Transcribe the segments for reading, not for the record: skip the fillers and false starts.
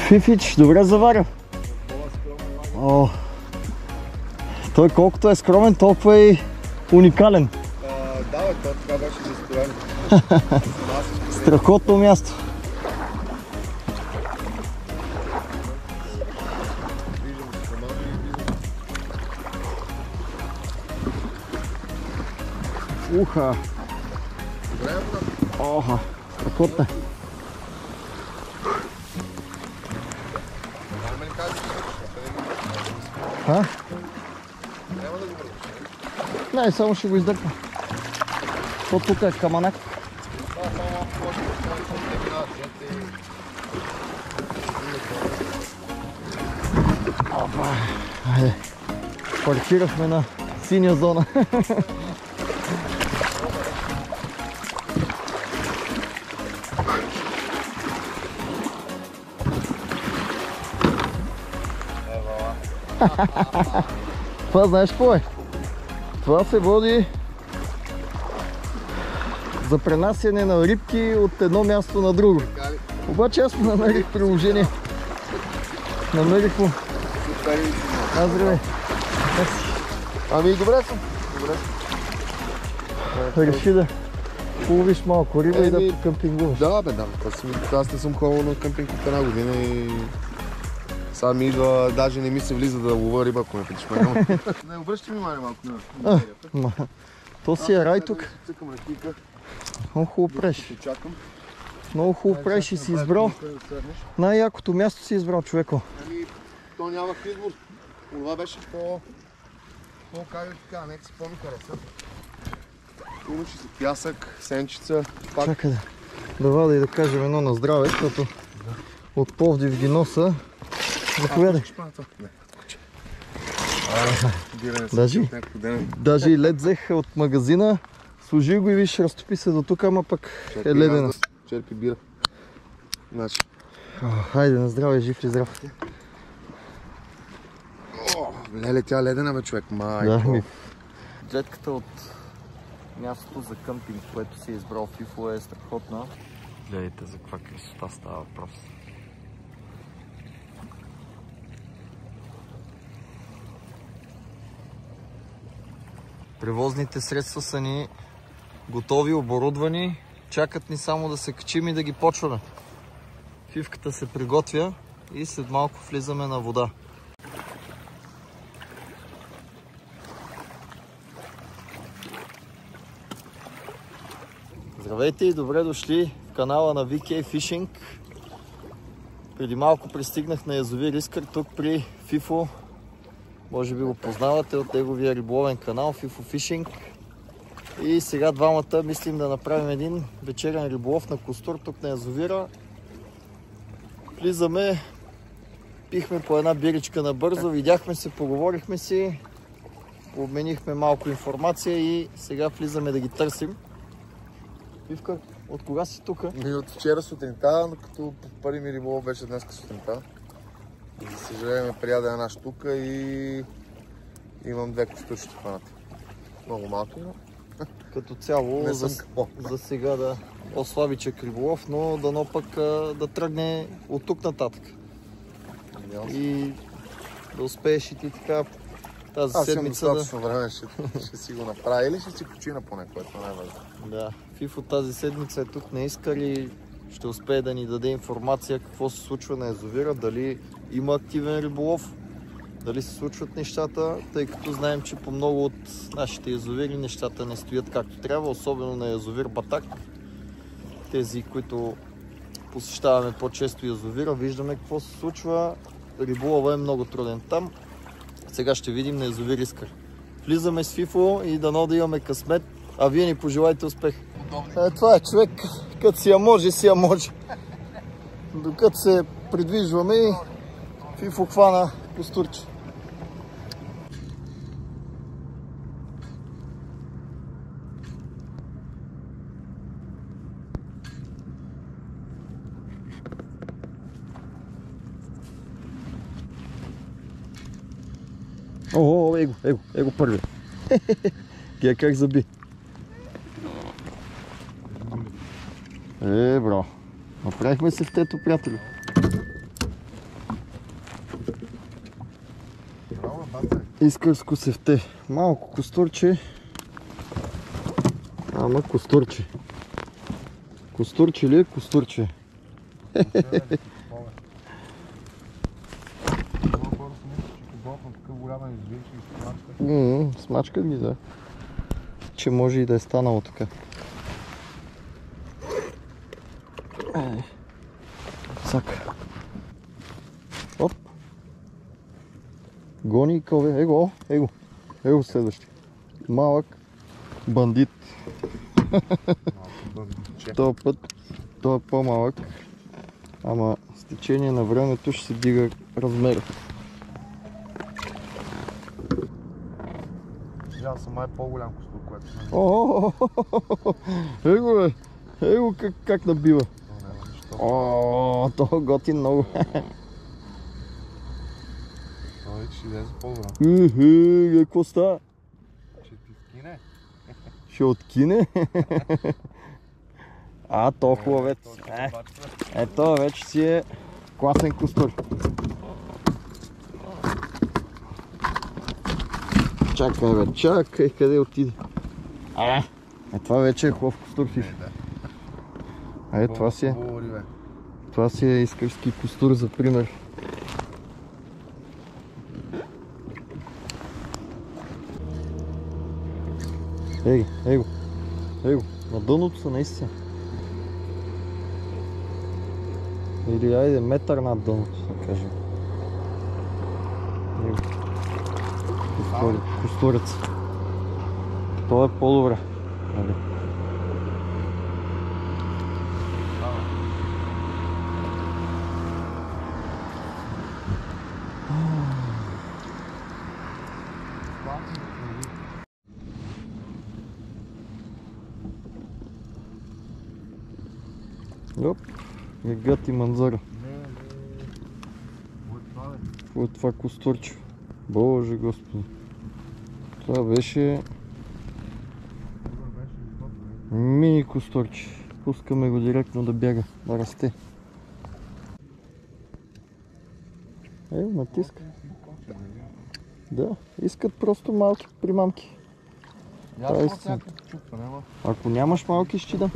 Фифич, добре заваря. О, той колкото е скромен, толкова е уникален. Да, бе, това така беше застроен. Страхотно място. Уха. Оха, страхотно. А? Няма да го вървиш. Не, само ще го издърпа. То тук е каманак. Опа. Айде. Паркирахме на синя зона. Това знаеш какво е? Това се води за пренасяне на рибки от едно място на друго. Обаче аз му намерих приложение. Намерих му. Здравей. Ами добре съм. Реши да уловиш малко риба и да къмпингуваш. Да, бе, да. Аз не съм ходил на къмпинг от една година и сега ми идва, даже не ми се влиза да лова риба, ако ме питаш мен. Не, обръщай внимание малко на материята. То си е рай тук. Цъкам ръкика. Много хубаво правиш. Чакам. Много хубаво правиш и си избрал. Най-якото място си избрал, човеко. Ами, то нямах избор. Това беше как така, нека си по-ми хареса. Имаше си пясък, сенчица, пак. Чакай да вада и да кажем едно на здраве, защото от Пловдив ги носа. Заповядай. Даже и лед взех от магазина, служи го и виж, разтопи се до тук, ама пък е ледена. Черпи бира. Значи. Хайде, на здраве, жив и здрав. Леле, тя ледена, бе, човек, майко. Гледката от мястото за къмпинг, което си е избрал Фифо, е страхотна. Гледайте за каква красота става въпрос. Превозните средства са ни готови, оборудвани. Чакат ни само да се качим и да ги почваме. Фифката се приготвя и след малко влизаме на вода. Здравейте и добре дошли в канала на VK Fishing. Преди малко пристигнах на язовир Искър, тук при Фифо. Може би го познавате от неговия риболовен канал Фифо Fishing. И сега двамата мислим да направим един вечерен риболов на костур тук на язовира. Влизаме, пихме по една биричка набързо, видяхме се, поговорихме си, обменихме малко информация и сега влизаме да ги търсим. Пивка, от кога си тук? От вчера сутринта, но като първи ми риболов беше днес сутринта. За съжаление прияде една штука и имам две костурчета хванати. Много малки, но като цяло за сега да по-слабичък риболов, но дано пък да тръгне от тук нататък. И да успееш и ти така тази седмица да... Аз имам достатъчно време, ще си го направя или ще си почина поне, което е най-важно. Да, Фифо тази седмица е тук на Искър и ще успее да ни даде информация какво се случва на язовира, дали има активен риболов, дали се случват нещата, тъй като знаем, че по много от нашите язовири нещата не стоят както трябва, особено на язовир Батак. Тези, които посещаваме по-често язовира, виждаме какво се случва. Риболова е много труден там. Сега ще видим на язовир Искър. Влизаме с Фифо и дано да имаме късмет А вие ни пожелайте успех. Това е човек, като си я може, си я може. Докато се придвижваме и Фифо хвана костурче. О, его първи. Гледай как заби. Бро. Направихме се в тето, приятели. Искърско севте. Малко костурче. Ама костурче. Костурче ли е костурче? Смачка ги, да. Че може и да е станало така. Сака. Оп. Гони кове. Его следващи. Малък бандит. Този път той е по-малък. Ама с течение на времето ще се дига размера. Аз съм май по-голям костур, което съм. Его бе! Его как набива. Това готин много. Това вече ще излезе по-добре. Какво става? Ще ти скине. Ще откине? То хубавец. Ето вече си е класен костур. Чакай бе, чакай, къде отиде? Това вече е хубав костур, Фифи. Това си е искърски костур за пример. Его, на дъното са наистина. Или айде метър над дъното, да кажем. Костурец. Това е по-добре. Оп, гати манзара. Какво е това костурче? Боже Господи. Това беше мини костурче. Пускаме го директно да бяга, да расте. Натиска. Да, искат просто малки примамки. Ако нямаш малки, ще ти дам.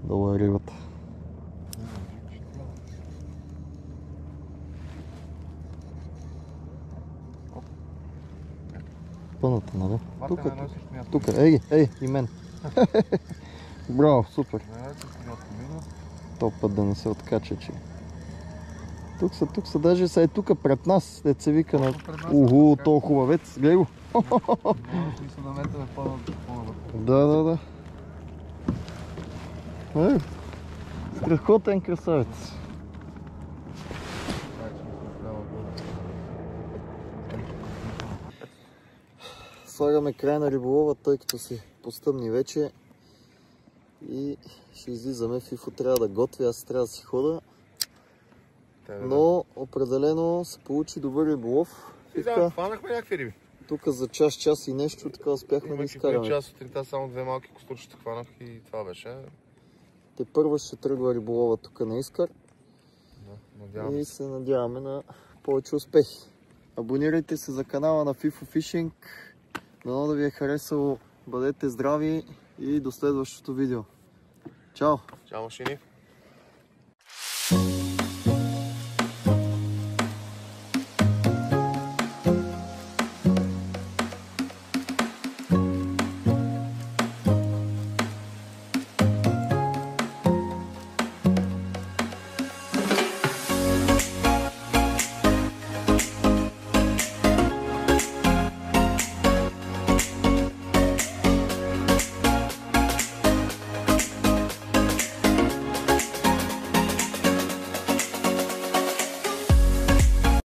Долу е рибата. Пъната, нали? Тук, и мен. Браво, супер. То път да не се откача, че... Тук са, даже са тук пред нас, дет се вика на... то хубавец, гледай го. Да. Страхотен красавец. Слагаме край на риболова, тъй като си постъмни вече. И ще излизаме. Фифо трябва да готви, аз трябва да си хода. Но определено се получи добър риболов. Фанахме някакви риби. Тук за час и нещо, така успяхме да изкараме. Час сутринта само две малки костурчета хванах и това беше. Те първа ще тръгва риболова тук на Искър. Надяваме и се надяваме на повече успехи. Абонирайте се за канала на Fifo Fishing. Дано да ви е харесало. Бъдете здрави и до следващото видео. Чао! Чао, машини!